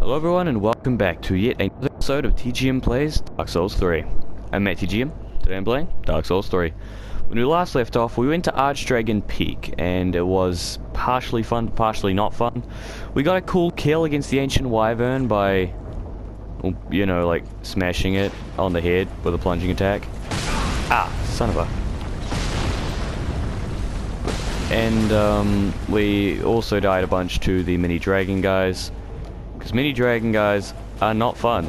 Hello everyone and welcome back to yet another episode of TGM Plays Dark Souls 3. I'm MattTGM, today I'm playing Dark Souls 3. When we last left off, we went to Archdragon Peak, and it was partially fun, partially not fun. We got a cool kill against the Ancient Wyvern by, you know, like, smashing it on the head with a plunging attack. Ah, son of a... And, we also died a bunch to the mini dragon guys. Because mini dragon guys are not fun.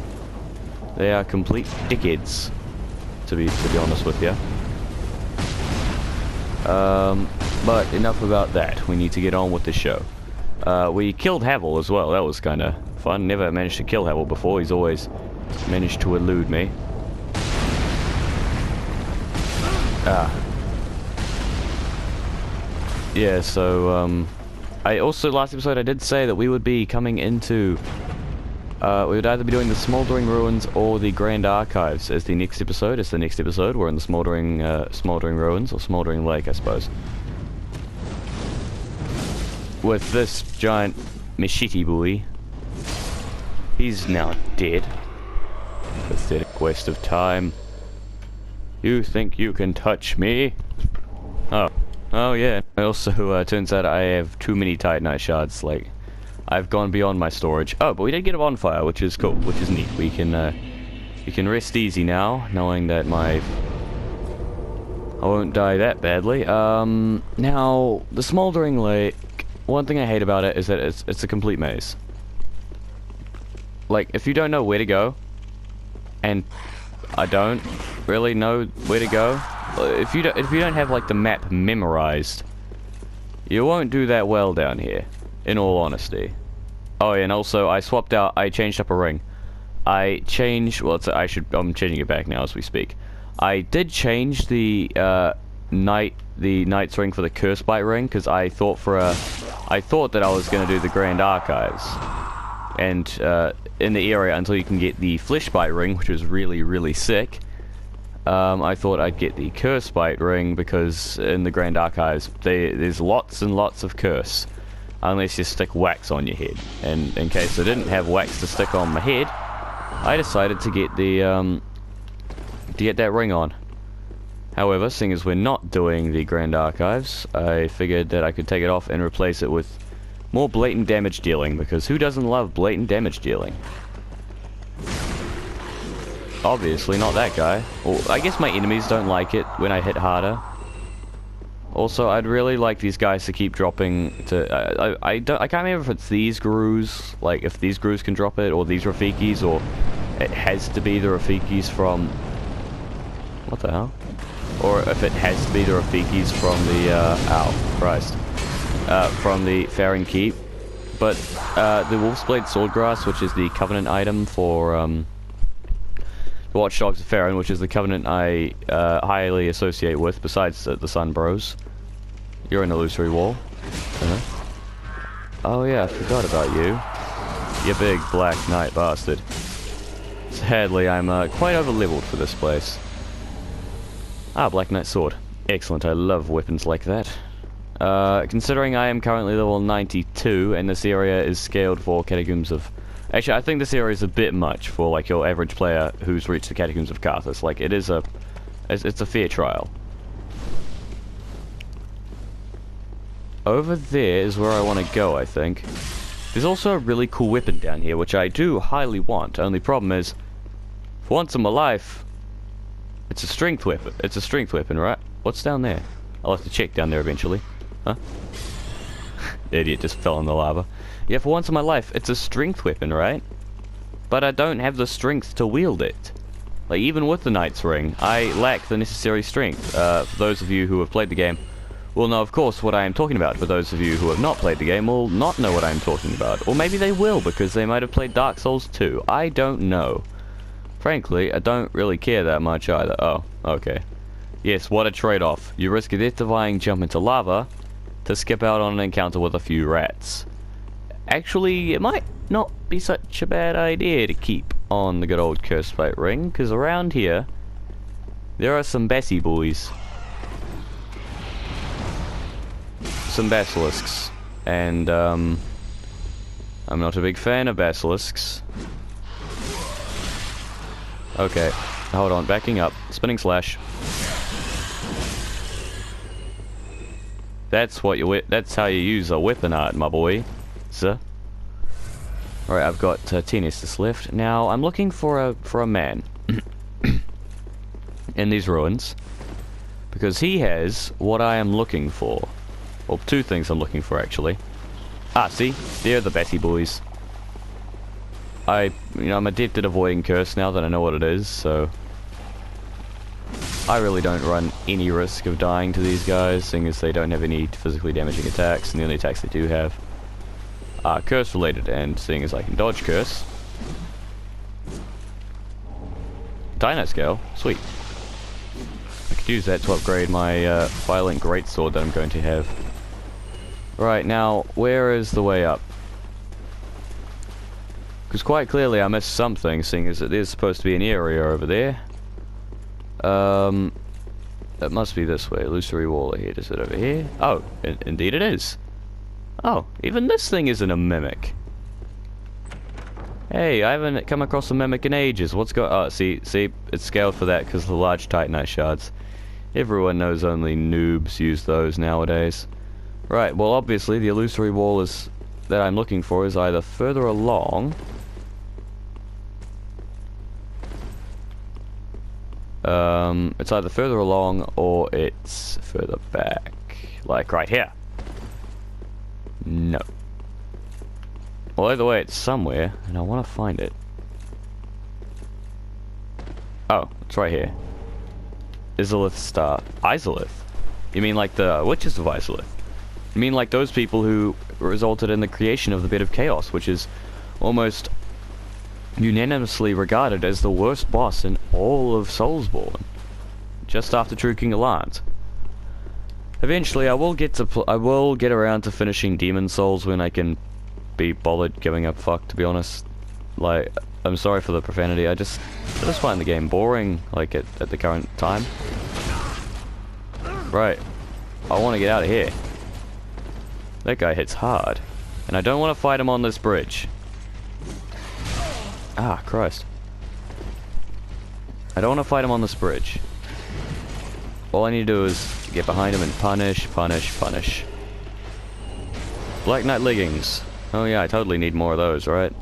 They are complete dickheads, to be honest with you. But enough about that. We need to get on with the show. We killed Havel as well. That was kind of fun. Never managed to kill Havel before. He's always managed to elude me. Yeah, so, I also, last episode I did say that we would be coming into, we would either be doing the Smoldering Ruins or the Grand Archives as the next episode. It's the next episode. We're in the Smoldering Ruins, or Smoldering Lake, I suppose. With this giant machete boy. He's now dead. Pathetic waste of time. You think you can touch me? Oh yeah. I also, turns out I have too many Titanite shards, like, I've gone beyond my storage. Oh, but we did get a bonfire, which is cool, which is neat. We can rest easy now, knowing that I won't die that badly. Now, the Smoldering Lake, one thing I hate about it is that it's a complete maze. Like, if you don't know where to go, and I don't really know where to go, if you don't have like the map memorized, you won't do that well down here, in all honesty. Oh yeah, and also I changed up a ring. I'm changing it back now as we speak. I did change the Knight's ring for the Curse Bite ring because I thought that I was gonna do the Grand Archives, and in the area until you can get the Flesh Bite ring, which is really sick. I thought I'd get the Curse Bite ring because in the Grand Archives there's lots and lots of curse, unless you stick wax on your head. And in case I didn't have wax to stick on my head, I decided to get that ring on. However, seeing as we're not doing the Grand Archives, I figured that I could take it off and replace it with more blatant damage dealing, because who doesn't love blatant damage dealing? Obviously not that guy. Well, I guess my enemies don't like it when I hit harder. Also, I'd really like these guys to keep dropping to... I can't remember if it's these Gurus, like if these Gurus can drop it, or these Rafikis, or it has to be the Rafikis from... What the hell? Or if it has to be the Rafikis from the, ow, Christ. From the Farron Keep. But, the Wolf's Blade Swordgrass, which is the Covenant item for, the Watchdogs of Farron, which is the Covenant I highly associate with, besides the Sun Bros. You're an illusory wall. Oh yeah, I forgot about you. You big Black Knight bastard. Sadly, I'm quite over-leveled for this place. Ah, Black Knight Sword. Excellent, I love weapons like that. Considering I am currently level 92, and this area is scaled for Catacombs of... Actually, I think this area is a bit much for, like, your average player who's reached the Catacombs of Carthus. Like, it's a fair trial. Over there is where I want to go, I think. There's also a really cool weapon down here, which I do highly want. Only problem is, for once in my life, it's a strength weapon. It's a strength weapon, right? What's down there? I'll have to check down there eventually. Huh? Idiot just fell in the lava. Yeah, for once in my life, it's a strength weapon, right? But I don't have the strength to wield it. Like, even with the Knight's Ring, I lack the necessary strength. For those of you who have played the game, will know, of course, what I am talking about. For those of you who have not played the game, will not know what I am talking about. Or maybe they will, because they might have played Dark Souls 2. I don't know. Frankly, I don't really care that much either. Oh, okay. Yes, what a trade-off. You risk a death-defying jump into lava to skip out on an encounter with a few rats. Actually, it might not be such a bad idea to keep on the good old Curse Bite ring, because around here, there are some Bessie boys. Some basilisks. And, I'm not a big fan of basilisks. Okay, hold on, backing up. Spinning slash. That's what you. That's how you use a weapon art, my boy. Sir. Alright, I've got 10 Estus left. Now, I'm looking for a man in these ruins, because he has what I am looking for. Well, two things I'm looking for, actually. Ah, see? They're the Betty boys. I'm adept at avoiding curse now that I know what it is, so I really don't run any risk of dying to these guys, seeing as they don't have any physically damaging attacks, and the only attacks they do have are curse related, and seeing as I can dodge curse. Dino scale, sweet. I could use that to upgrade my violent greatsword that I'm going to have. Right, now, where is the way up? Because quite clearly I missed something, seeing as it is supposed to be an area over there. It must be this way. Illusory wall ahead. Is it over here? Oh, indeed it is. Oh, even this thing isn't a mimic. Hey, I haven't come across a mimic in ages. What's going? Oh, see, it's scaled for that because of the large Titanite shards. Everyone knows only noobs use those nowadays. Right. Well, obviously the illusory wall is that I'm looking for is either further along. It's either further along or it's further back. Like right here. No. Well, either way, it's somewhere, and I want to find it. Oh, it's right here. Izalith Star. Izalith? You mean like the Witches of Izalith? You mean like those people who resulted in the creation of the Bit of Chaos, which is almost unanimously regarded as the worst boss in all of Soulsborne, just after True King Alliance. Eventually, I will get around to finishing Demon Souls when I can be bothered giving a fuck. To be honest, like, I'm sorry for the profanity. I just find the game boring, like at the current time. Right, I want to get out of here. That guy hits hard, and I don't want to fight him on this bridge. Ah, Christ. I don't want to fight him on this bridge. All I need to do is get behind him and punish, punish, punish. Black Knight leggings. Oh yeah, I totally need more of those, right?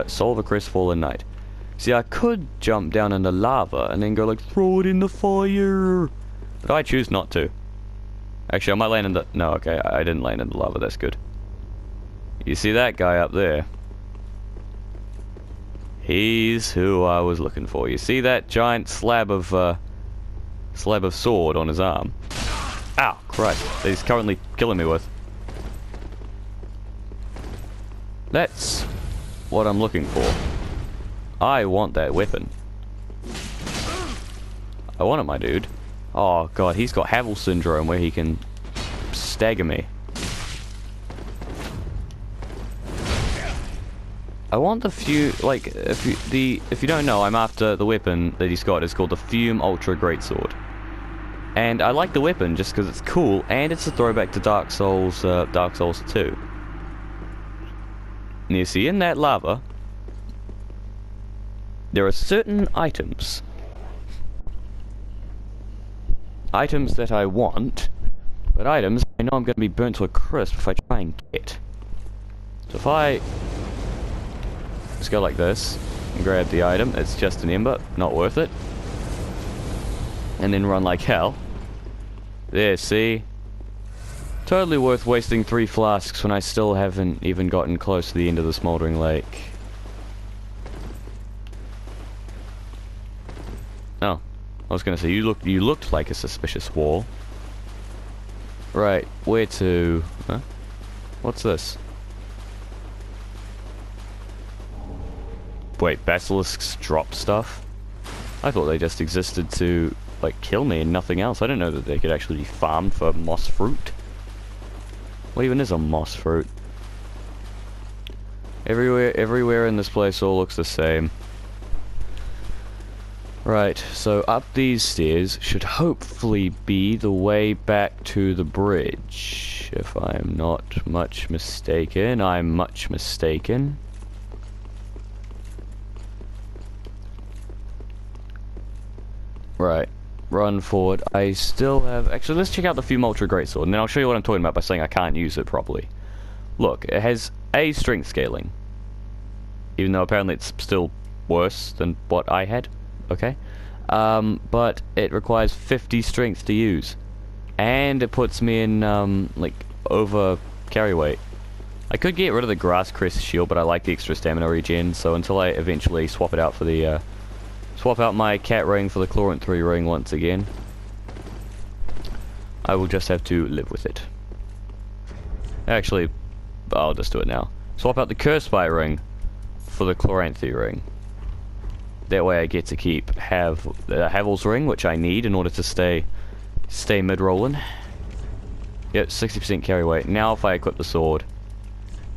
Solve a crestfallen knight. See, I could jump down in the lava and then go like, throw it in the fire. But I choose not to. Actually, I might land in the... No, okay, I didn't land in the lava, that's good. You see that guy up there? He's who I was looking for. You see that giant slab of sword on his arm? Ow, Christ, that he's currently killing me with. That's what I'm looking for. I want that weapon. I want it, my dude. Oh god, he's got Havel syndrome where he can stagger me. I want the like, if you don't know, I'm after the weapon that he's got. It's called the Fume Ultra Greatsword. And I like the weapon just because it's cool, and it's a throwback to Dark Souls 2. And you see, in that lava, there are certain items. Items that I want, but items I know I'm going to be burnt to a crisp if I try and get. So if I just go like this and grab the item, it's just an ember, not worth it. And then run like hell. There, see? Totally worth wasting 3 flasks when I still haven't even gotten close to the end of the Smoldering Lake. Oh, I was gonna say, you looked like a suspicious wall. Right, where to? Huh? What's this? Wait, basilisks drop stuff? I thought they just existed to, like, kill me and nothing else. I didn't know that they could actually be farmed for moss fruit. What even is a moss fruit? Everywhere in this place all looks the same. Right, so up these stairs should hopefully be the way back to the bridge. If I'm not much mistaken, I'm much mistaken. Right, run forward. I still have... Actually, let's check out the Fumultra Greatsword, and then I'll show you what I'm talking about by saying I can't use it properly. Look, it has A, strength scaling. Even though apparently it's still worse than what I had. Okay, but it requires 50 strength to use, and it puts me in like over carry weight. I could get rid of the grass crest shield, but I like the extra stamina regen. So until I eventually swap it out for the swap out my cat ring for the Chlorant 3 ring once again, I will just have to live with it. Actually, I'll just do it now. Swap out the Curse Spy ring for the Chloranthy ring. That way I get to keep Havel's ring, which I need in order to stay mid-rolling. Yep, 60% carry weight. Now if I equip the sword,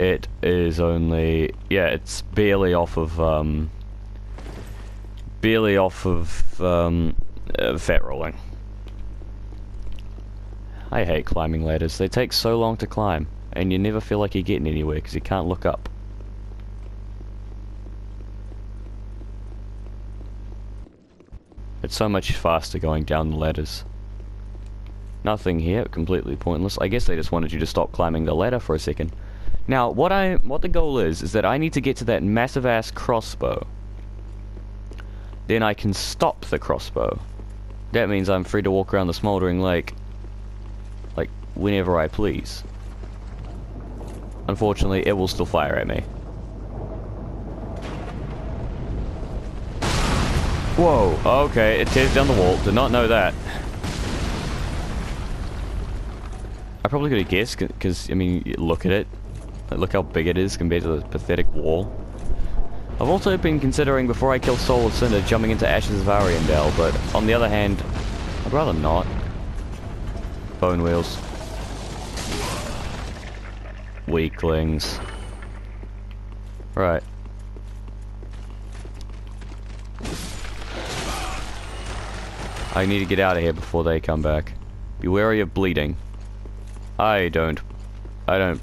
it is only... yeah, it's barely off of fat rolling. I hate climbing ladders. They take so long to climb, and you never feel like you're getting anywhere because you can't look up. It's so much faster going down the ladders. Nothing here, completely pointless. I guess they just wanted you to stop climbing the ladder for a second. Now, what the goal is that I need to get to that massive ass crossbow. Then I can stop the crossbow. That means I'm free to walk around the smoldering lake, like, whenever I please. Unfortunately, it will still fire at me. Whoa, okay, it tears down the wall. Did not know that. I probably could have guessed, because, I mean, look at it. Like, look how big it is compared to the pathetic wall. I've also been considering, before I kill Soul of Cinder, jumping into Ashes of Ariandel, but on the other hand, I'd rather not. Bone wheels. Weaklings. Right. I need to get out of here before they come back. Be wary of bleeding. I don't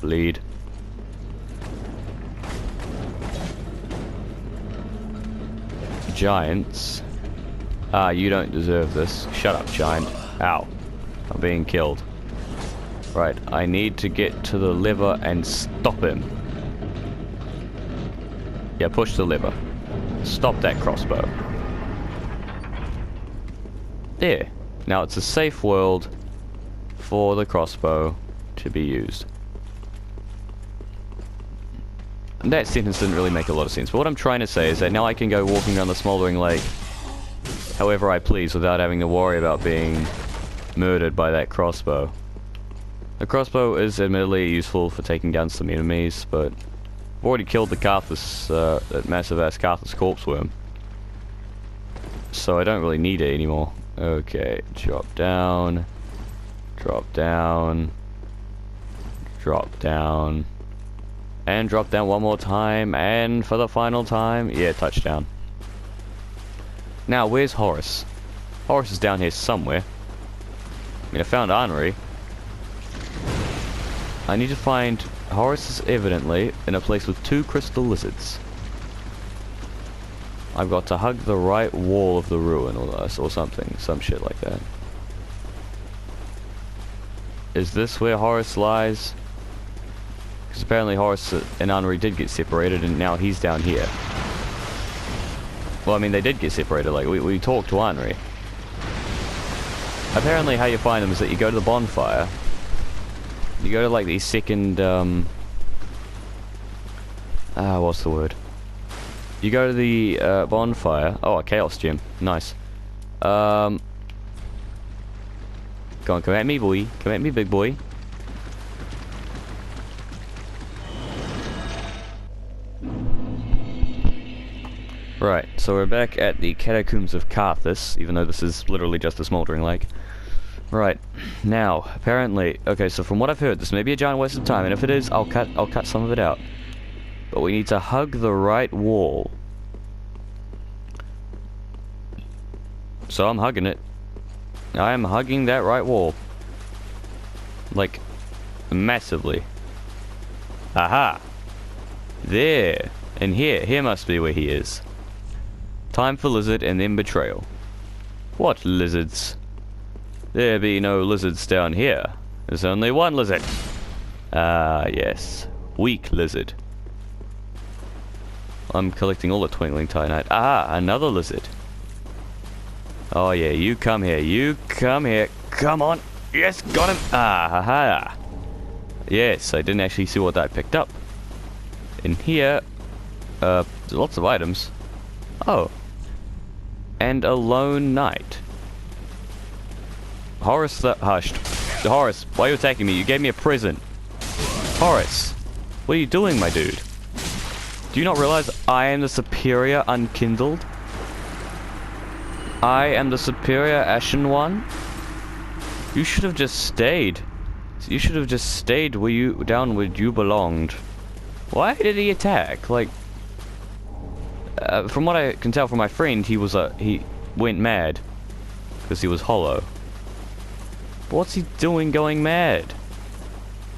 bleed. Giants. Ah, you don't deserve this. Shut up, giant. Ow. I'm being killed. Right, I need to get to the lever and stop him. Yeah, push the lever. Stop that crossbow. There. Now it's a safe world for the crossbow to be used. And that sentence didn't really make a lot of sense, but what I'm trying to say is that now I can go walking around the smoldering lake however I please without having to worry about being murdered by that crossbow. The crossbow is admittedly useful for taking down some enemies, but I've already killed the Carthus, that massive ass Carthus corpse worm. So I don't really need it anymore. Okay, drop down, drop down, drop down, and drop down one more time, and for the final time, yeah, touchdown. Now, where's Horace? Horace is down here somewhere. I mean, I found Arnery. I need to find... Horace is evidently in a place with 2 crystal lizards. I've got to hug the right wall of the ruin or something, some shit like that. Is this where Horace lies? Because apparently Horace and Arnery did get separated and now he's down here. Well, I mean, they did get separated, like, we talked to Arnery. Apparently how you find them is that you go to the bonfire. You go to, like, the second, what's the word? You go to the bonfire. Oh, a chaos gem. Nice. Go on, come at me, boy. Come at me, big boy. Right, so we're back at the Catacombs of Carthus, even though this is literally just a smoldering lake. Right, now, apparently, okay, so from what I've heard, this may be a giant waste of time, and if it is, I'll cut some of it out. But we need to hug the right wall. So I'm hugging it. I am hugging that right wall. Like, massively. Aha! There! And here must be where he is. Time for lizard and then betrayal. What lizards? There be no lizards down here. There's only one lizard. Ah, yes. Weak lizard. I'm collecting all the twinkling titanite. Ah, another lizard. Oh yeah, you come here. You come here. Come on. Yes, got him. Ah, haha. Yes, I didn't actually see what that picked up. In here, there's lots of items. Oh. And a lone knight. Horace, hushed. Horace, why are you attacking me? You gave me a present. Horace, what are you doing, my dude? Do you not realize I am the superior unkindled? I am the superior ashen one? You should have just stayed. You should have just stayed where you, down where you belonged. Why did he attack? Like, from what I can tell from my friend, he went mad. Because he was hollow. But what's he doing going mad?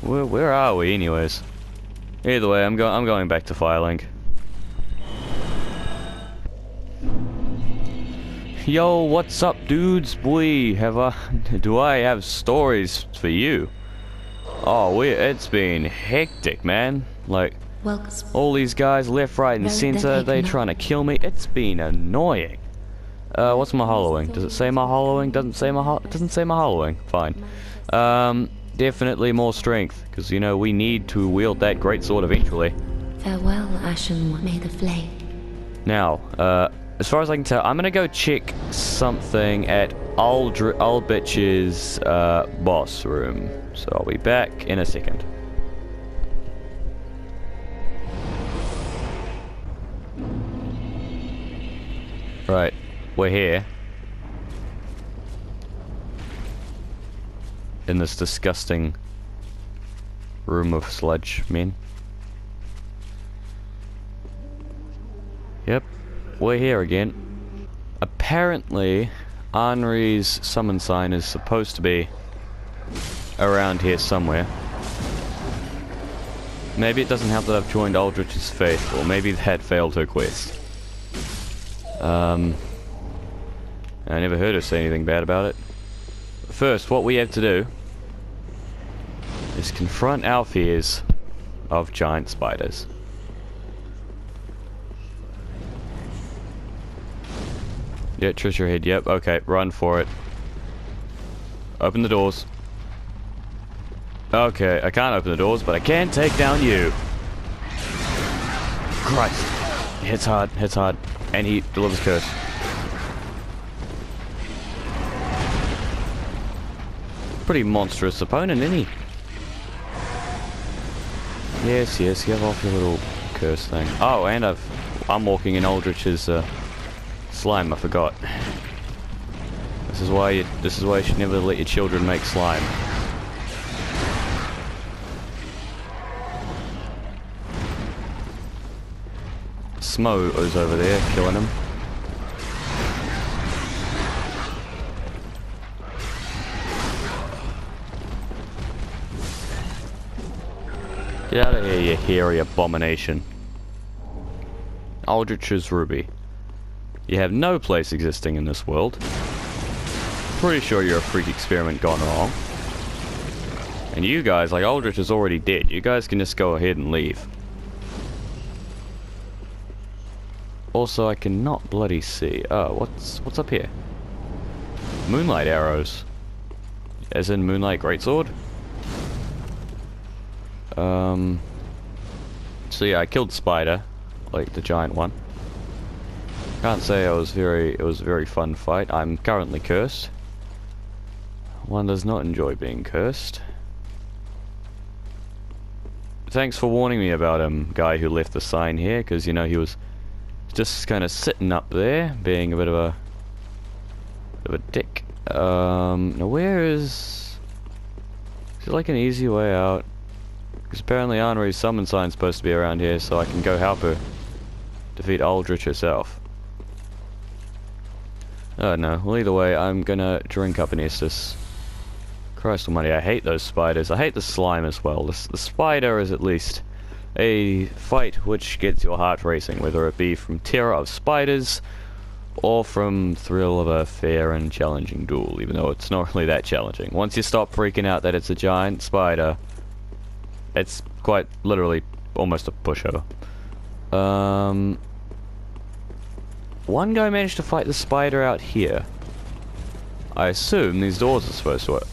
Where are we anyways? Either way, I'm going back to Firelink. Yo, what's up, dudes? Boy, do I have stories for you? Oh, it's been hectic, man. Like, all these guys left, right, and center, they trying to kill me. It's been annoying. What's my hollowing? Does it say my hollowing? Doesn't say my hollowing. Fine. Definitely more strength, because you know we need to wield that great sword eventually. Farewell, Ashen One. May the flame. Now, as far as I can tell, I'm gonna go check something at Old Bitch's boss room. So I'll be back in a second. Right, we're here. In this disgusting room of sludge men. Yep, we're here again. Apparently, Henri's summon sign is supposed to be around here somewhere. Maybe it doesn't help that I've joined Aldrich's faith, or maybe that failed her quest. I never heard her say anything bad about it. First, what we have to do is confront our fears of giant spiders. Yeah, treasure head, yep, okay, run for it. Open the doors. Okay, I can't open the doors, but I can take down you. Christ. Hits hard, and he delivers curse. Pretty monstrous opponent, isn't he? Yes, get off your little curse thing. Oh, and I'm walking in Aldrich's slime. I forgot. This is why you should never let your children make slime. Smo is over there killing him. Get out of here, you hairy abomination. Aldrich's Ruby. You have no place existing in this world. Pretty sure you're a freak experiment gone wrong. And you guys, like Aldrich is already dead. You guys can just go ahead and leave. Also, I cannot bloody see. Oh, what's up here? Moonlight arrows. As in Moonlight Greatsword? So yeah, I killed Spider, like the giant one. Can't say it was a very fun fight. I'm currently cursed. One does not enjoy being cursed. Thanks for warning me about him, guy who left the sign here, because you know he was just kind of sitting up there, being a bit of a dick. Now where is there like an easy way out? Because apparently Henri's summon sign's supposed to be around here, so I can go help her defeat Aldrich herself. Oh no, well either way, I'm gonna drink up an Estus. Christ almighty, I hate those spiders. I hate the slime as well. The spider is at least a fight which gets your heart racing, whether it be from terror of spiders, or from thrill of a fair and challenging duel, even though it's not really that challenging. Once you stop freaking out that it's a giant spider, it's quite literally almost a pushover. One guy managed to fight the spider out here. I assume these doors are supposed to work.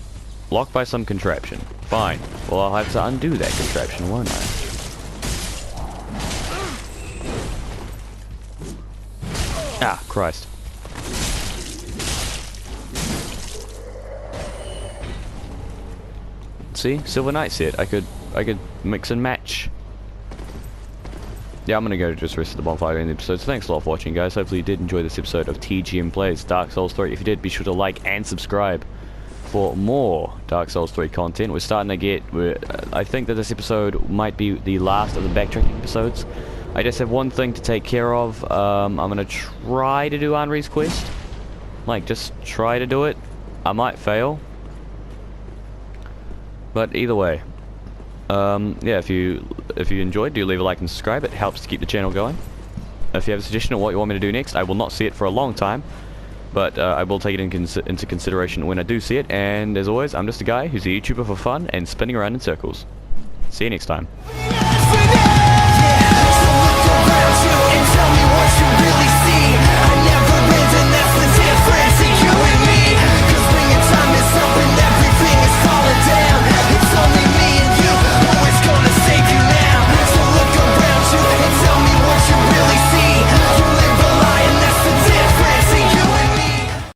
Locked by some contraption. Fine. Well, I'll have to undo that contraption, won't I? Ah, Christ. See? Silver Knight set. I could mix and match. Yeah, I'm gonna go just rest of the bonfire in the episode. So thanks a lot for watching, guys. Hopefully you did enjoy this episode of TGM Plays Dark Souls 3. If you did, be sure to like and subscribe for more Dark Souls 3 content. We're starting to get... I think that this episode might be the last of the backtracking episodes. I just have one thing to take care of. I'm gonna try to do Henri's quest. Like, just try to do it. I might fail. But either way. Yeah, if you enjoyed, do leave a like and subscribe. It helps to keep the channel going. If you have a suggestion of what you want me to do next, I will not see it for a long time. But I will take it into consideration when I do see it. And as always, I'm just a guy who's a YouTuber for fun and spinning around in circles. See you next time.